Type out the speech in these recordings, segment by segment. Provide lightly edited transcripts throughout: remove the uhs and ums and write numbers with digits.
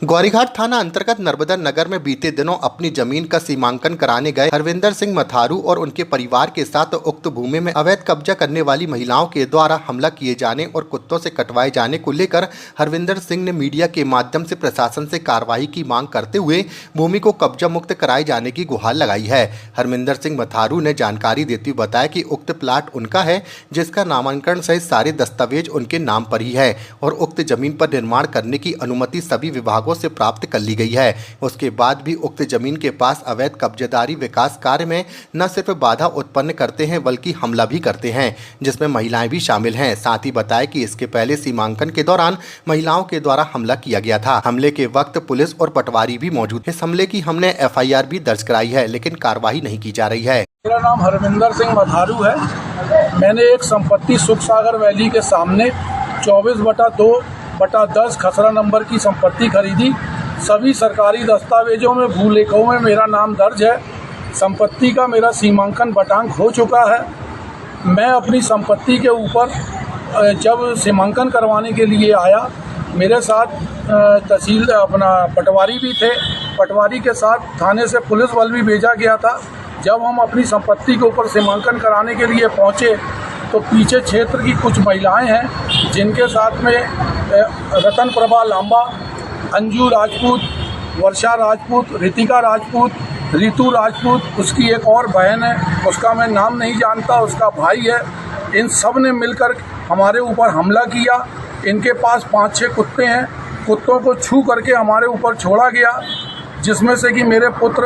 गौरीघाट थाना अंतर्गत नर्मदा नगर में बीते दिनों अपनी जमीन का सीमांकन कराने गए हरविंदर सिंह मथारू और उनके परिवार के साथ उक्त भूमि में अवैध कब्जा करने वाली महिलाओं के द्वारा हमला किए जाने और कुत्तों से कटवाए जाने को लेकर हरविंदर सिंह ने मीडिया के माध्यम से प्रशासन से कार्रवाई की मांग करते हुए भूमि को कब्जा मुक्त कराए जाने की गुहार लगाई है। हरविंदर सिंह मथारू ने जानकारी देते हुए बताया कि उक्त प्लाट उनका है, जिसका नामांकन सहित सारे दस्तावेज उनके नाम पर ही है और उक्त जमीन पर निर्माण करने की अनुमति सभी विभागों से प्राप्त कर ली गई है। उसके बाद भी उक्त जमीन के पास अवैध कब्जेदारी विकास कार्य में न सिर्फ बाधा उत्पन्न करते हैं बल्कि हमला भी करते हैं, जिसमें महिलाएं भी शामिल हैं। साथ ही बताया कि इसके पहले सीमांकन के दौरान महिलाओं के द्वारा हमला किया गया था। हमले के वक्त पुलिस और पटवारी भी मौजूद। इस हमले की हमने FIR भी दर्ज कराई है, लेकिन कार्रवाई नहीं की जा रही है। मेरा नाम हरविंदर सिंह मथारू है। मैंने एक संपत्ति सुखसागर वैली के सामने 24/2/10 खसरा नंबर की संपत्ति खरीदी। सभी सरकारी दस्तावेजों में भूलेखों में मेरा नाम दर्ज है। संपत्ति का मेरा सीमांकन बटांक हो चुका है। मैं अपनी संपत्ति के ऊपर जब सीमांकन करवाने के लिए आया, मेरे साथ तहसील पटवारी भी थे। पटवारी के साथ थाने से पुलिस बल भी भेजा गया था। जब हम अपनी संपत्ति के ऊपर सीमांकन कराने के लिए पहुंचे तो पीछे क्षेत्र की कुछ महिलाएं हैं, जिनके साथ में रतन प्रभा लांबा, अंजू राजपूत, वर्षा राजपूत, रितिका राजपूत, रितु राजपूत, उसकी एक और बहन है, उसका मैं नाम नहीं जानता, उसका भाई है। इन सब ने मिलकर हमारे ऊपर हमला किया। इनके पास 5-6 कुत्ते हैं। कुत्तों को छू करके हमारे ऊपर छोड़ा गया, जिसमें से कि मेरे पुत्र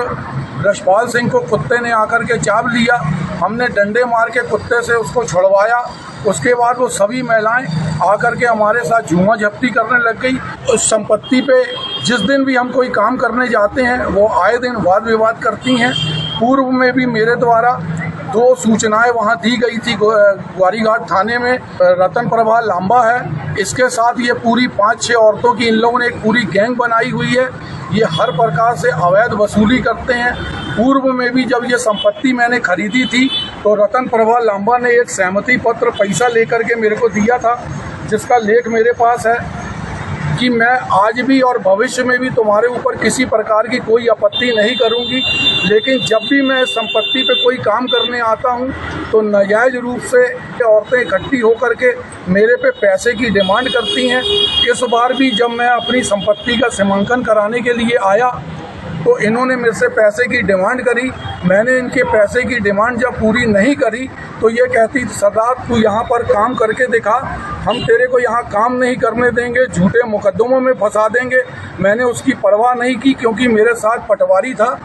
रशपाल सिंह को कुत्ते ने आकर के चाब लिया। हमने डंडे मार के कुत्ते से उसको छुड़वाया। उसके बाद वो सभी महिलाएं आकर के हमारे साथ झूमा झपटी करने लग गई। उस संपत्ति पे जिस दिन भी हम कोई काम करने जाते हैं, वो आए दिन वाद विवाद करती हैं। पूर्व में भी मेरे द्वारा 2 सूचनाएं वहां दी गई थी। ग्वारीघाट थाने में रतन प्रभा लांबा है, इसके साथ ये पूरी 5-6 औरतों की इन लोगों ने एक पूरी गैंग बनाई हुई है। ये हर प्रकार से अवैध वसूली करते हैं। पूर्व में भी जब ये संपत्ति मैंने खरीदी थी तो रतन प्रभा लांबा ने एक सहमति पत्र पैसा लेकर के मेरे को दिया था, जिसका लेख मेरे पास है कि मैं आज भी और भविष्य में भी तुम्हारे ऊपर किसी प्रकार की कोई आपत्ति नहीं करूंगी। लेकिन जब भी मैं संपत्ति पे कोई काम करने आता हूं तो नाजायज रूप से औरतें इकट्ठी होकर के मेरे पे पैसे की डिमांड करती हैं। इस बार भी जब मैं अपनी संपत्ति का सीमांकन कराने के लिए आया तो इन्होंने मेरे से पैसे की डिमांड करी। मैंने इनके पैसे की डिमांड जब पूरी नहीं करी तो ये कहती, सरदार तू यहाँ पर काम करके दिखा, हम तेरे को यहाँ काम नहीं करने देंगे, झूठे मुकदमों में फंसा देंगे। मैंने उसकी परवाह नहीं की, क्योंकि मेरे साथ पटवारी था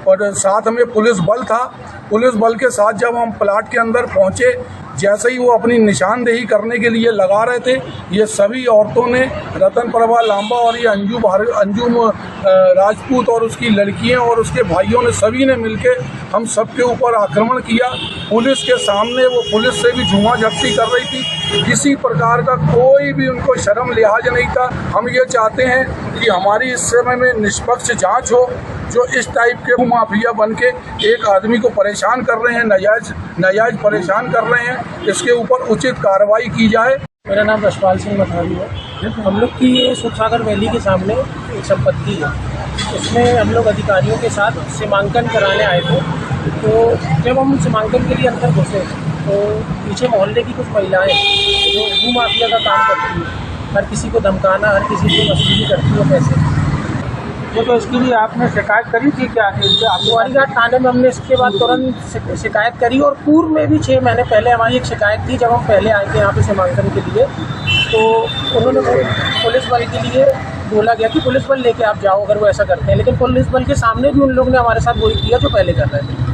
और साथ में पुलिस बल था। पुलिस बल के साथ जब हम प्लाट के अंदर पहुँचे, जैसे ही वो अपनी निशानदेही करने के लिए लगा रहे थे, ये सभी औरतों ने रतन प्रभा लांबा और ये अंजू राजपूत और उसकी लड़कियां और उसके भाइयों ने सभी ने मिलकर हम सबके ऊपर आक्रमण किया। पुलिस के सामने वो पुलिस से भी झूमा झपटी कर रही थी। किसी प्रकार का कोई भी उनको शर्म लिहाज नहीं था। हम ये चाहते हैं कि हमारी इस समय में निष्पक्ष जाँच हो। जो इस टाइप के माफिया बन के एक आदमी को परेशान कर रहे हैं, नाजायज परेशान कर रहे हैं, इसके ऊपर उचित कार्रवाई की जाए। मेरा नाम रशपाल सिंह मथारू है। हम लोग की ये सुखसागर वैली के सामने एक संपत्ति है, उसमें हम लोग अधिकारियों के साथ सीमांकन कराने आए थे। तो जब हम सीमांकन के लिए अंदर घुसे तो पीछे मोहल्ले की कुछ महिलाएं जो भू माफिया का काम करती हैं, हर किसी को धमकाना, हर किसी को वसूली करती है पैसे। तो इसके लिए आपने शिकायत करी थी क्या? ग्वारीघाट थाने में हमने इसके बाद तुरंत शिकायत करी और पूर्व में भी 6 महीने पहले हमारी एक शिकायत थी। जब हम पहले आए थे यहाँ पे सीमांकन के लिए तो उन्होंने पुलिस बल के लिए बोला गया कि पुलिस बल लेके आप जाओ अगर वो ऐसा करते हैं, लेकिन पुलिस बल के सामने भी उन लोगों ने हमारे साथ वही किया जो पहले कर रहे थे।